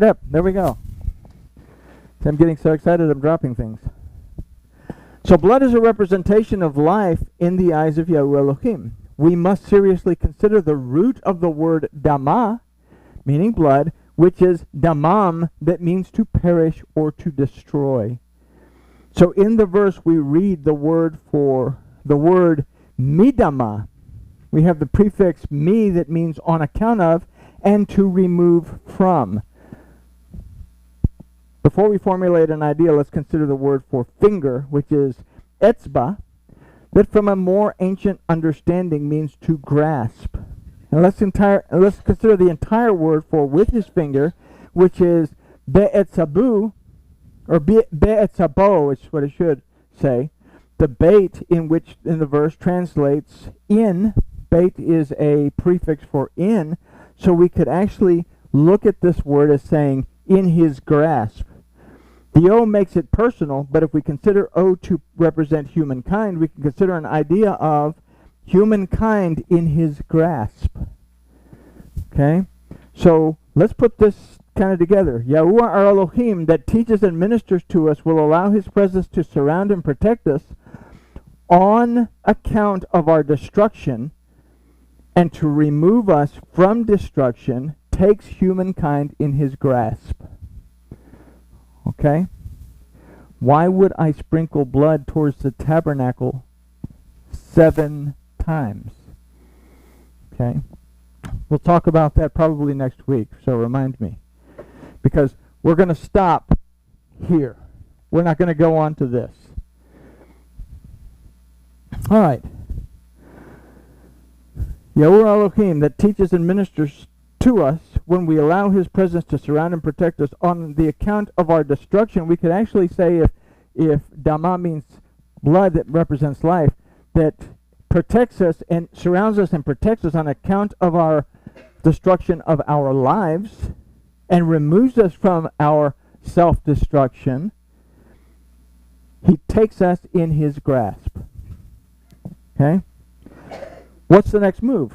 Up. There we go. I'm getting so excited I'm dropping things. So blood is a representation of life in the eyes of Yahuwah Elohim. We must seriously consider the root of the word dama, meaning blood, which is damam, that means to perish or to destroy. So in the verse we read the word midama. We have the prefix mi that means on account of and to remove from. Before we formulate an idea, let's consider the word for finger, which is etzba, that from a more ancient understanding means to grasp. And let's consider the entire word for with his finger, which is be'etzabu, or be'etzabo, is what it should say. The bait in the verse translates in. Bait is a prefix for in, so we could actually look at this word as saying in his grasp. The O makes it personal, but if we consider O to represent humankind, we can consider an idea of humankind in his grasp. Okay? So let's put this kind of together. Yahuwah our Elohim that teaches and ministers to us will allow his presence to surround and protect us on account of our destruction, and to remove us from destruction takes humankind in his grasp. Okay? Why would I sprinkle blood towards the tabernacle 7 times? Okay? We'll talk about that probably next week, so remind me. Because we're going to stop here. We're not going to go on to this. All right. Yahuwah Elohim that teaches and ministers to us when we allow his presence to surround and protect us on the account of our destruction. We could actually say if Dama means blood that represents life, that protects us and surrounds us and protects us on account of our destruction of our lives and removes us from our self-destruction, he takes us in his grasp. Okay? What's the next move?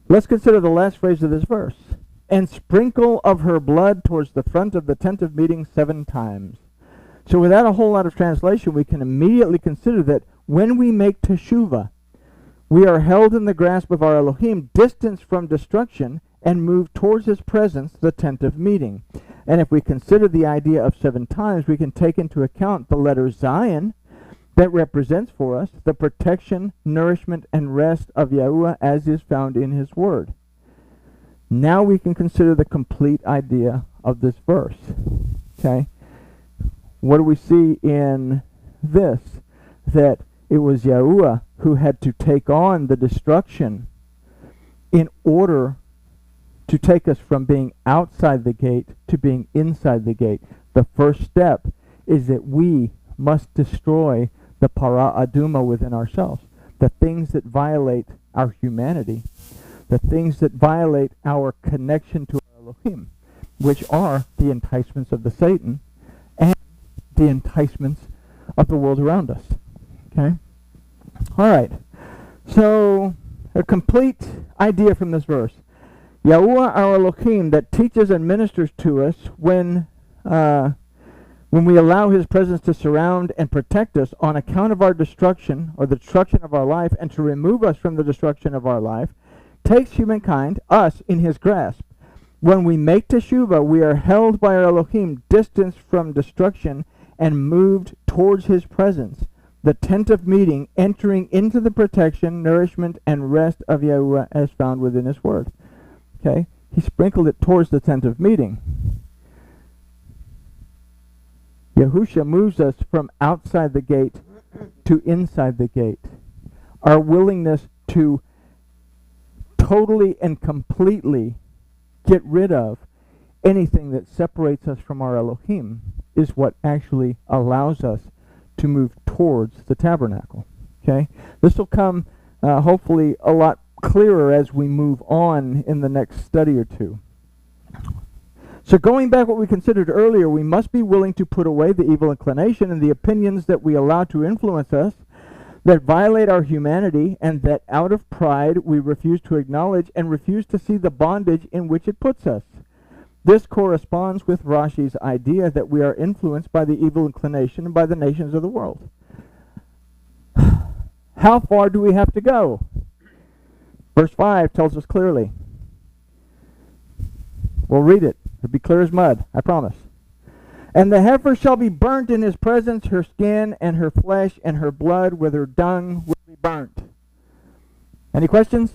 Let's consider the last phrase of this verse. And sprinkle of her blood towards the front of the tent of meeting 7 times. So without a whole lot of translation, we can immediately consider that when we make teshuvah, we are held in the grasp of our Elohim, distanced from destruction, and moved towards his presence, the tent of meeting. And if we consider the idea of 7 times, we can take into account the letter Zion, that represents for us the protection, nourishment, and rest of Yahuwah as is found in his word. Now we can consider the complete idea of this verse. Okay? What do we see in this? That it was Yahuwah who had to take on the destruction in order to take us from being outside the gate to being inside the gate. The first step is that we must destroy the para aduma within ourselves, the things that violate our humanity, the things that violate our connection to our Elohim, which are the enticements of the Satan and the enticements of the world around us. Okay? All right. So, a complete idea from this verse. Yahuwah our Elohim that teaches and ministers to us when we allow his presence to surround and protect us on account of our destruction, or the destruction of our life, and to remove us from the destruction of our life, takes humankind, us, in his grasp. When we make teshuvah, we are held by our Elohim, distanced from destruction, and moved towards his presence, the tent of meeting, entering into the protection, nourishment, and rest of Yahuwah as found within his word. Okay? He sprinkled it towards the tent of meeting. Yahusha moves us from outside the gate to inside the gate. Our willingness to totally and completely get rid of anything that separates us from our Elohim is what actually allows us to move towards the tabernacle. Okay? This will come hopefully a lot clearer as we move on in the next study or two. So going back what we considered earlier, we must be willing to put away the evil inclination and the opinions that we allow to influence us, that violate our humanity, and that out of pride we refuse to acknowledge and refuse to see the bondage in which it puts us. This corresponds with Rashi's idea that we are influenced by the evil inclination and by the nations of the world. How far do we have to go? Verse 5 tells us clearly. We'll read it. It'll be clear as mud, I promise. And the heifer shall be burnt in his presence, her skin and her flesh and her blood with her dung will be burnt. Any questions?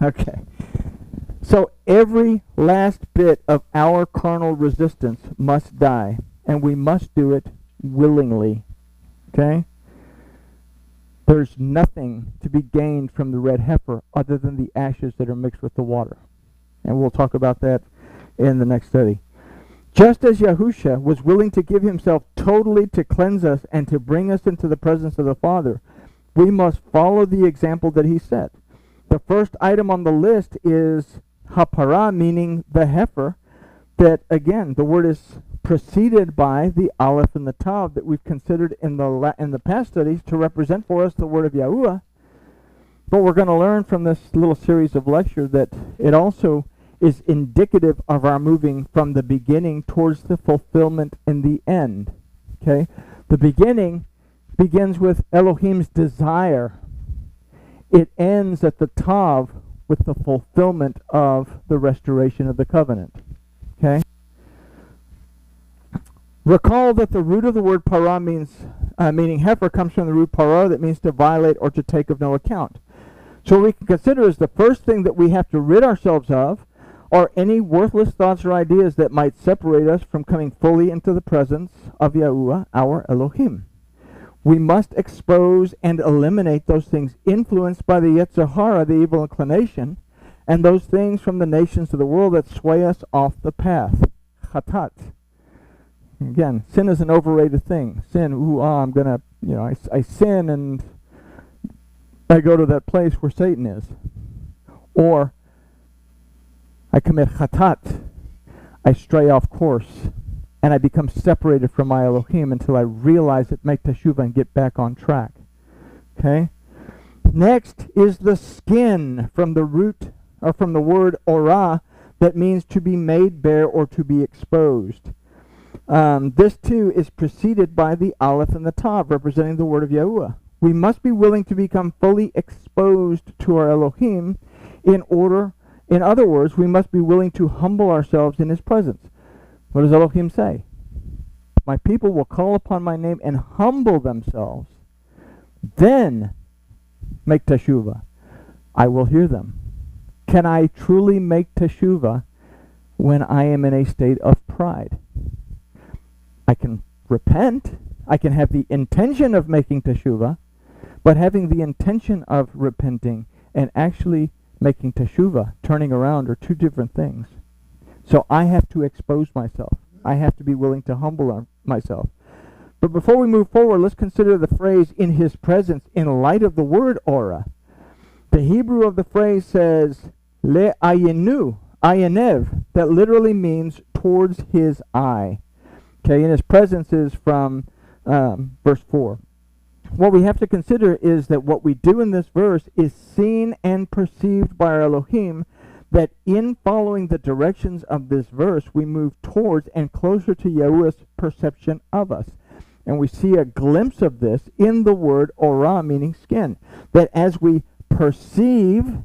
Okay. So every last bit of our carnal resistance must die, and we must do it willingly. Okay? There's nothing to be gained from the red heifer other than the ashes that are mixed with the water. And we'll talk about that in the next study. Just as Yahusha was willing to give himself totally to cleanse us and to bring us into the presence of the Father, we must follow the example that he set. The first item on the list is hapara, meaning the heifer, that again, the word is preceded by the aleph and the tav that we've considered in the past studies to represent for us the word of Yahuwah. But we're going to learn from this little series of lecture that it also is indicative of our moving from the beginning towards the fulfillment in the end. Okay? The beginning begins with Elohim's desire. It ends at the tav with the fulfillment of the restoration of the covenant. Okay? Recall that the root of the word para meaning heifer comes from the root para that means to violate or to take of no account. So we can consider as the first thing that we have to rid ourselves of are any worthless thoughts or ideas that might separate us from coming fully into the presence of Yahuwah, our Elohim. We must expose and eliminate those things influenced by the Yetzer Hara, the evil inclination, and those things from the nations of the world that sway us off the path. Chatat. Again, sin is an overrated thing. Sin, I'm gonna, I sin and I go to that place where Satan is. Or I commit chatat, I stray off course, and I become separated from my Elohim until I realize it, make teshuvah, and get back on track. Okay? Next is the skin, from the root, or from the word orah, that means to be made bare or to be exposed. This too is preceded by the aleph and the tav, representing the word of Yahuwah. We must be willing to become fully exposed to our Elohim in other words, we must be willing to humble ourselves in his presence. What does Elohim say? My people will call upon my name and humble themselves. Then make teshuvah. I will hear them. Can I truly make teshuvah when I am in a state of pride? I can repent. I can have the intention of making teshuvah, but having the intention of repenting and actually making teshuvah, turning around, are two different things. So I have to expose myself. I have to be willing to humble myself. But before we move forward, let's consider the phrase in his presence in light of the word aura. The Hebrew of the phrase says le ayenu, ayenev, that literally means towards his eye. Okay, and his presence is from verse 4. What we have to consider is that what we do in this verse is seen and perceived by our Elohim, that in following the directions of this verse, we move towards and closer to Yahuwah's perception of us. And we see a glimpse of this in the word orah, meaning skin. That as we perceive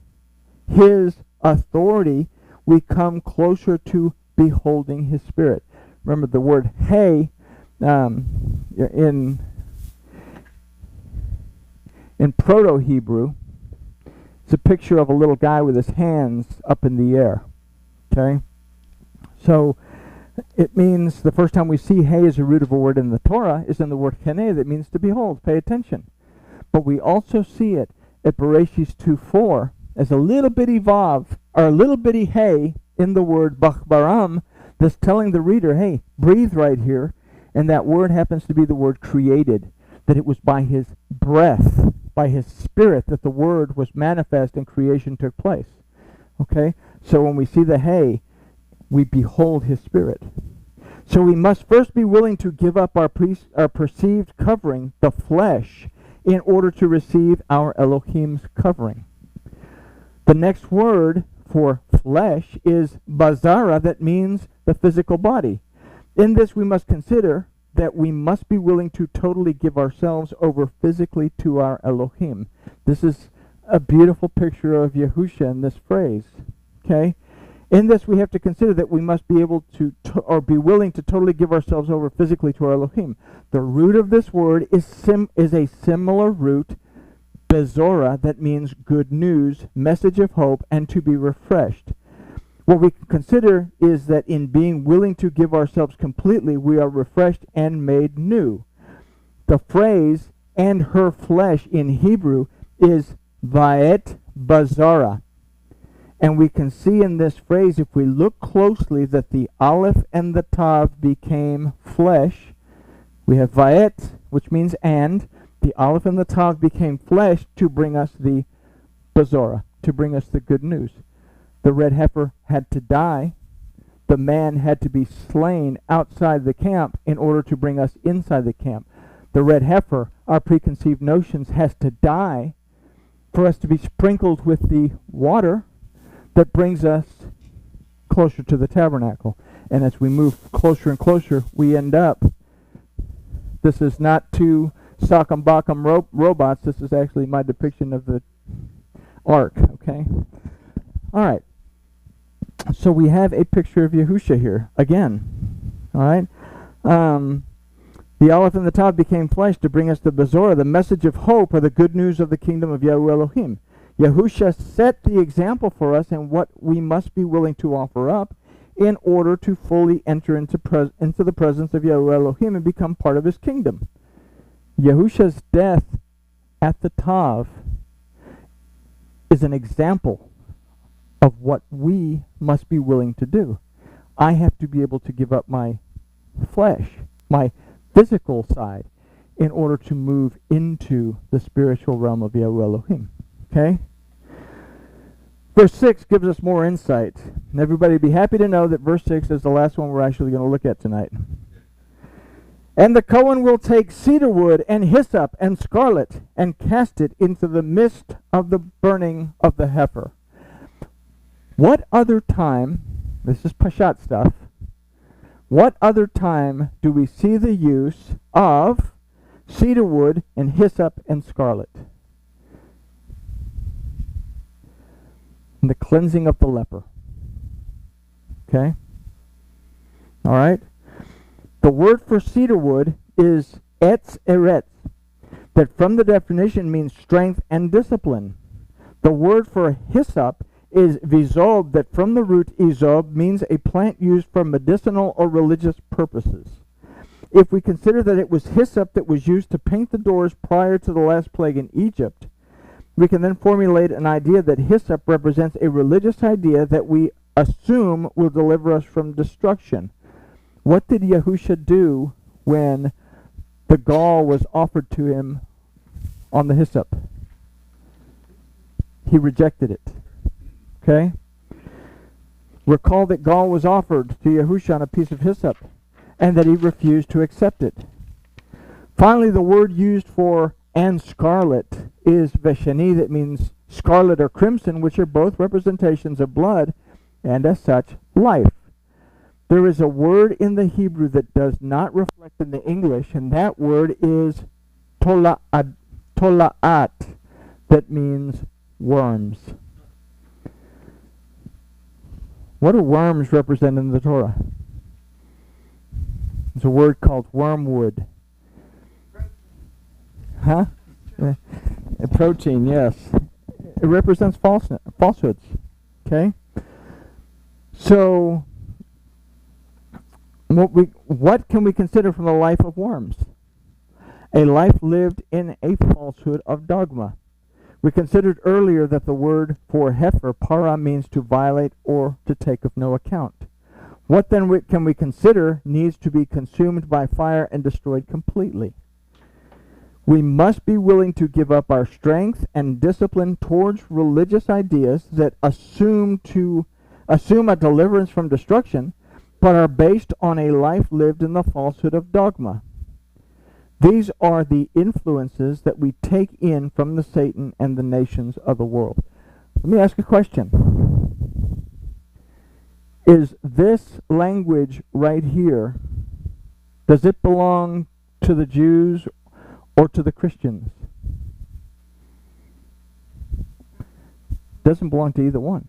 his authority, we come closer to beholding his spirit. Remember the word hey in Proto-Hebrew, it's a picture of a little guy with his hands up in the air. Okay? So it means the first time we see hey as a root of a word in the Torah is in the word heneh, that means to behold, pay attention. But we also see it at Bereshis 2:4 as a little bitty vav, or a little bitty hey in the word bachbaram, that's telling the reader, hey, breathe right here. And that word happens to be the word created, that it was by his breath, by his spirit, that the word was manifest and creation took place. Okay? So when we see the hey, we behold his spirit. So we must first be willing to give up our perceived covering, the flesh, in order to receive our Elohim's covering. The next word for flesh is bazara, that means the physical body. In this we must consider that we must be willing to totally give ourselves over physically to our Elohim. This is a beautiful picture of Yahusha in this phrase. Okay? In this we have to consider that we must be able to or be willing to totally give ourselves over physically to our Elohim. The root of this word is a similar root, bezora, that means good news, message of hope, and to be refreshed. What we can consider is that in being willing to give ourselves completely, we are refreshed and made new. The phrase, and her flesh, in Hebrew is vaet bazara. And we can see in this phrase, if we look closely, that the aleph and the tav became flesh. We have vaet, which means and. The aleph and the tav became flesh to bring us the bazora, to bring us the good news. The red heifer had to die. The man had to be slain outside the camp in order to bring us inside the camp. The red heifer, our preconceived notions, has to die for us to be sprinkled with the water that brings us closer to the tabernacle. And as we move closer and closer, we end up, this is not two sock'em bock'em robots, this is actually my depiction of the ark, okay? All right. So we have a picture of Yahusha here, again. All right? The aleph and the tav became flesh to bring us the bezorah, the message of hope, or the good news of the kingdom of Yahuwah Elohim. Yahusha set the example for us and what we must be willing to offer up in order to fully enter into the presence of Yahuwah Elohim and become part of his kingdom. Yahusha's death at the tav is an example of what we must be willing to do. I have to be able to give up my flesh, my physical side, in order to move into the spiritual realm of Yahuwah Elohim. Okay? Verse 6 gives us more insight. And everybody be happy to know that verse 6 is the last one we're actually going to look at tonight. And the Cohen will take cedar wood and hyssop and scarlet and cast it into the midst of the burning of the heifer. What other time, this is Pashat stuff, what other time do we see the use of cedar wood and hyssop and scarlet? And the cleansing of the leper. Okay? All right? The word for cedar wood is etz eretz, that from the definition means strength and discipline. The word for hyssop is vizob, that from the root izob means a plant used for medicinal or religious purposes. If we consider that it was hyssop that was used to paint the doors prior to the last plague in Egypt, we can then formulate an idea that hyssop represents a religious idea that we assume will deliver us from destruction. What did Yahusha do when the gall was offered to him on the hyssop? He rejected it. Okay? Recall that gall was offered to Yahusha on a piece of hyssop, and that he refused to accept it. Finally, the word used for and scarlet is veshani, that means scarlet or crimson, which are both representations of blood, and as such, life. There is a word in the Hebrew that does not reflect in the English, and that word is tola'at, that means worms. What do worms represent in the Torah? There's a word called wormwood. Huh? Protein, yes. It represents falsehoods. Okay? So, what can we consider from the life of worms? A life lived in a falsehood of dogma. We considered earlier that the word for heifer, para, means to violate or to take of no account. What then can we consider needs to be consumed by fire and destroyed completely? We must be willing to give up our strength and discipline towards religious ideas that assume a deliverance from destruction, but are based on a life lived in the falsehood of dogma. These are the influences that we take in from the Satan and the nations of the world. Let me ask a question. is this language right here, does it belong to the Jews or to the Christians? Doesn't belong to either one.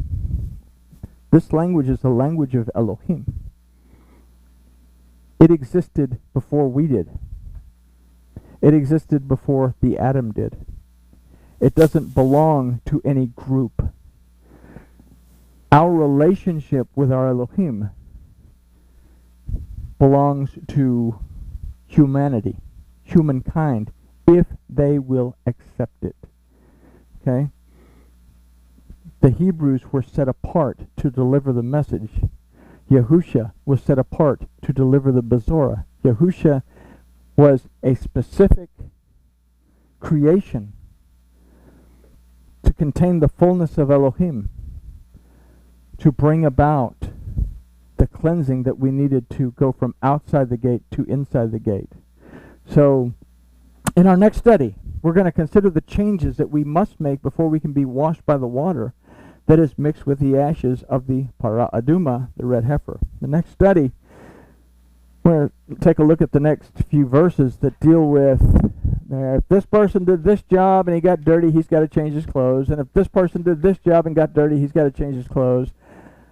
This language is the language of Elohim. It existed before we did. It existed before the Adam did. It doesn't belong to any group. Our relationship with our Elohim belongs to humanity, humankind, if they will accept it. Okay? The Hebrews were set apart to deliver the message. Yahusha was set apart to deliver the Bezorah. Yahusha was a specific creation to contain the fullness of Elohim, to bring about the cleansing that we needed to go from outside the gate to inside the gate. So, in our next study, we're going to consider the changes that we must make before we can be washed by the water that is mixed with the ashes of the para aduma, the red heifer. The next study, we're going to take a look at the next few verses that deal with if this person did this job and he got dirty, he's got to change his clothes. And if this person did this job and got dirty, he's got to change his clothes.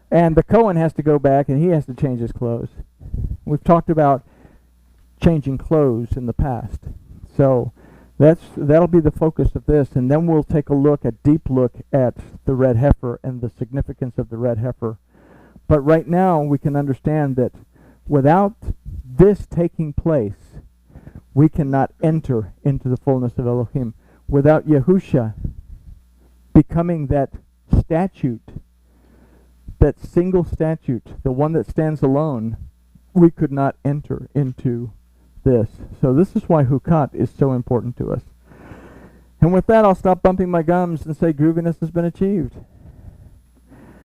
And the Cohen has to go back and he has to change his clothes. We've talked about changing clothes in the past. So that'll be the focus of this, and then we'll take a deep look at the red heifer and the significance of the red heifer. But right now we can understand that without this taking place, we cannot enter into the fullness of Elohim. Without Yahusha becoming that statute, that single statute, the one that stands alone, we could not enter into this. So this is why Hukat is so important to us. And with that, I'll stop bumping my gums and say grooviness has been achieved.